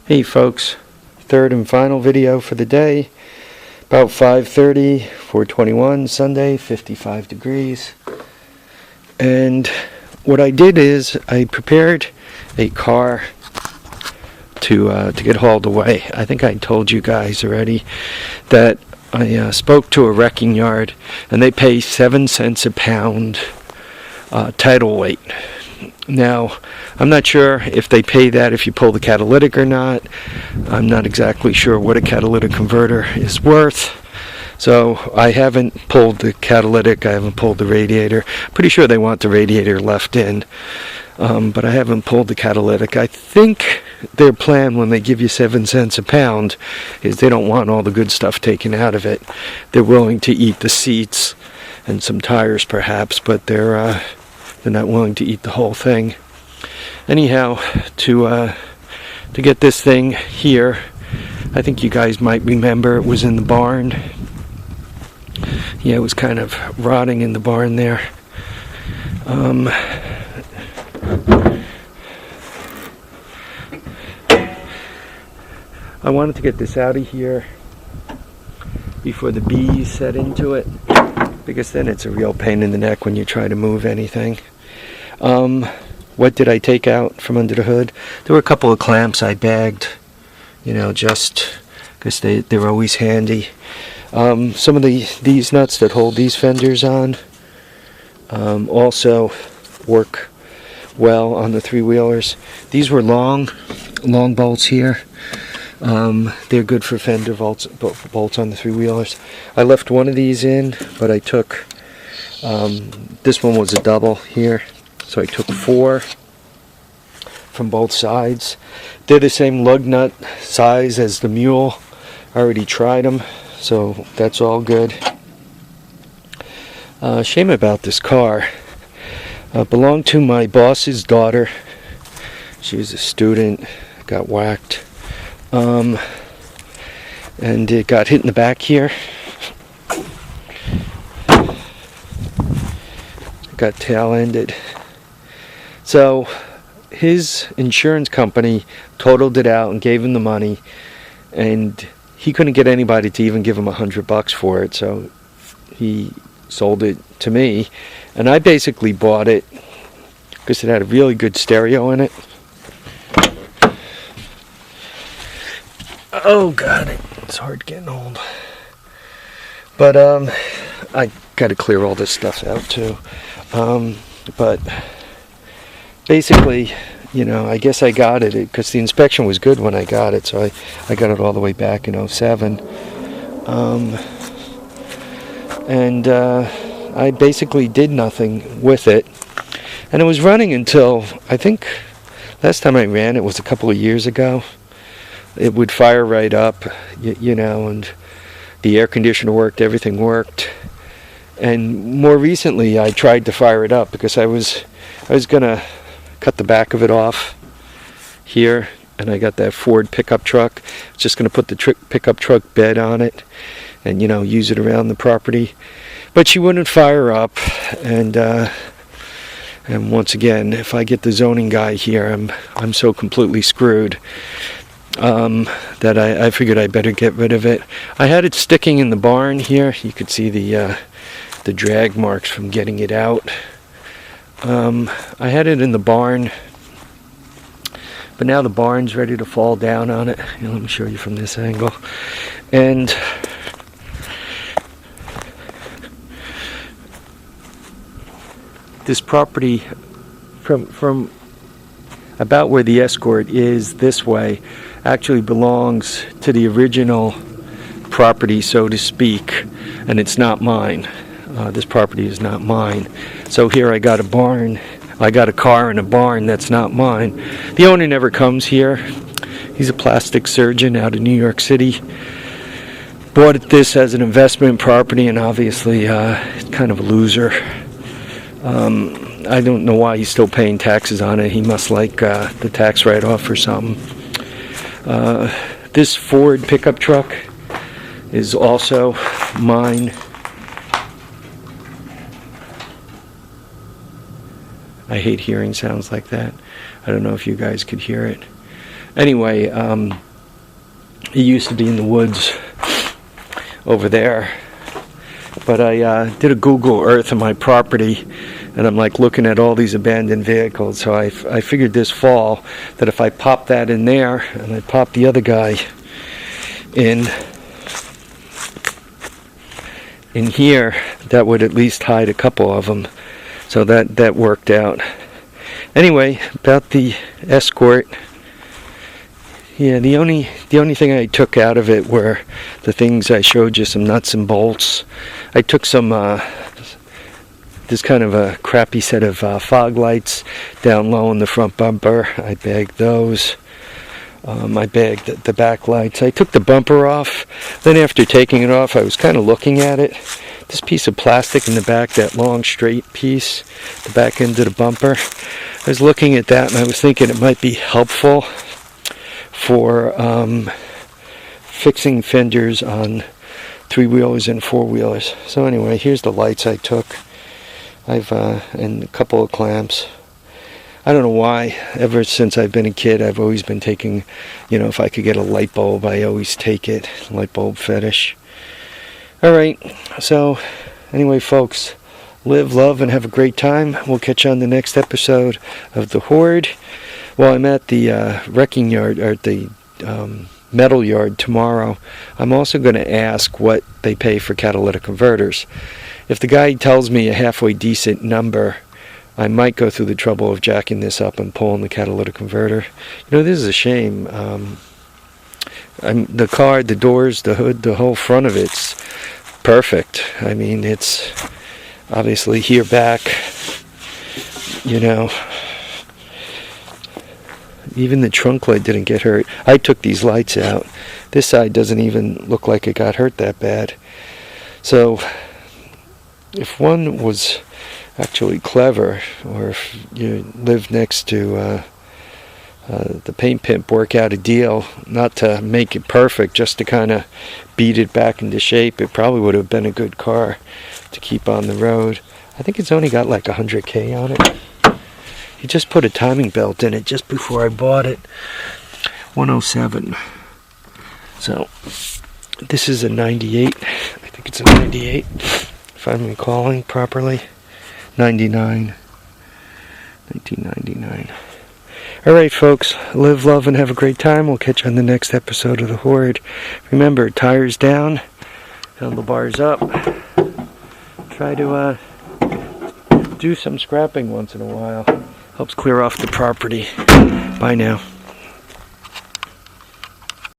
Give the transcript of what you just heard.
Hey folks, third and final video for the day. About 5:30, 4/21, Sunday, 55 degrees. And what I did is I prepared a car to get hauled away. I think I told you guys already that I spoke to a wrecking yard and they pay 7 cents a pound title weight. Now, I'm not sure if they pay that if you pull the catalytic or not. I'm not exactly sure what a catalytic converter is worth. So I haven't pulled the catalytic, I haven't pulled the radiator. Pretty sure they want the radiator left in, but I haven't pulled the catalytic. I think their plan when they give you 7 cents a pound is they don't want all the good stuff taken out of it. They're willing to eat the seats and some tires perhaps, but they're not willing to eat the whole thing. Anyhow, to get this thing here, I think you guys might remember it was in the barn. Yeah, it was kind of rotting in the barn there. I wanted to get this out of here before the bees set into it, because then it's a real pain in the neck when you try to move anything. What did I take out from under the hood? There were a couple of clamps I bagged, just because they're always handy. Some of these nuts that hold these fenders on also work well on the three-wheelers. These were long bolts here. They're good for fender bolts on the three-wheelers. I left one of these in, but I took, this one was a double here, so I took 4 from both sides. They're the same lug nut size as the mule. I already tried them, so that's all good. Shame about this car. Belonged to my boss's daughter. She was a student, got whacked. And it got hit in the back here. Got tail-ended. So his insurance company totaled it out and gave him the money, and he couldn't get anybody to even give him $100 for it, so he sold it to me, and I basically bought it because it had a really good stereo in it. Oh god, it's hard getting old. But I gotta clear all this stuff out too. But basically, I guess I got it because the inspection was good when I got it, so I got it all the way back in 07. And I basically did nothing with it. And it was running until, I think, last time I ran it was a couple of years ago. It would fire right up, and the air conditioner worked, everything worked. And more recently, I tried to fire it up because I was gonna cut the back of it off here, and I got that Ford pickup truck. Just gonna put the pickup truck bed on it, and use it around the property. But she wouldn't fire up, and once again, if I get the zoning guy here, I'm so completely screwed. That I figured I better get rid of it. I had it sticking in the barn here. You could see the drag marks from getting it out. I had it in the barn, but now the barn's ready to fall down on it. Let me show you from this angle. And this property from about where the Escort is this way actually belongs to the original property, so to speak, and it's not mine. This property is not mine. So here I got a barn. I got a car in a barn that's not mine. The owner never comes here. He's a plastic surgeon out of New York City. Bought this as an investment property, and obviously kind of a loser. I don't know why he's still paying taxes on it. He must like the tax write-off or something. This Ford pickup truck is also mine. I hate hearing sounds like that. I don't know if you guys could hear it. Anyway, it used to be in the woods over there. But I did a Google Earth of my property, and I'm like looking at all these abandoned vehicles. So I figured this fall that if I pop that in there and I pop the other guy in here, that would at least hide a couple of them. So that worked out. Anyway, about the Escort. Yeah, the only thing I took out of it were the things I showed you, some nuts and bolts. I took some this kind of a crappy set of fog lights down low in the front bumper. I bagged those. I bagged the back lights. I took the bumper off. Then after taking it off, I was kind of looking at it. This piece of plastic in the back, that long straight piece, the back end of the bumper. I was looking at that and I was thinking it might be helpful for fixing fenders on 3-wheelers and 4-wheelers. So anyway, here's the lights I took. And a couple of clamps. I don't know why, ever since I've been a kid, I've always been taking, if I could get a light bulb, I always take it. Light bulb fetish. Alright, so anyway folks, live, love, and have a great time. We'll catch you on the next episode of The Horde. Well, I'm at the wrecking yard, or the metal yard tomorrow. I'm also going to ask what they pay for catalytic converters. If the guy tells me a halfway decent number, I might go through the trouble of jacking this up and pulling the catalytic converter. This is a shame. The car, the doors, the hood, the whole front of it's perfect. I mean, it's obviously here back, even the trunk light didn't get hurt. I took these lights out. This side doesn't even look like it got hurt that bad. So if one was actually clever, or if you live next to the paint pimp, work out a deal, not to make it perfect, just to kind of beat it back into shape, it probably would have been a good car to keep on the road. I think it's only got like 100K on it. He just put a timing belt in it just before I bought it. 107. So this is a 98. I think it's a 98, if I'm recalling properly. 99. 1999. Alright folks, live, love, and have a great time. We'll catch you on the next episode of The Horde. Remember, tires down, handlebars up. Try to do some scrapping once in a while. Helps clear off the property. Bye now.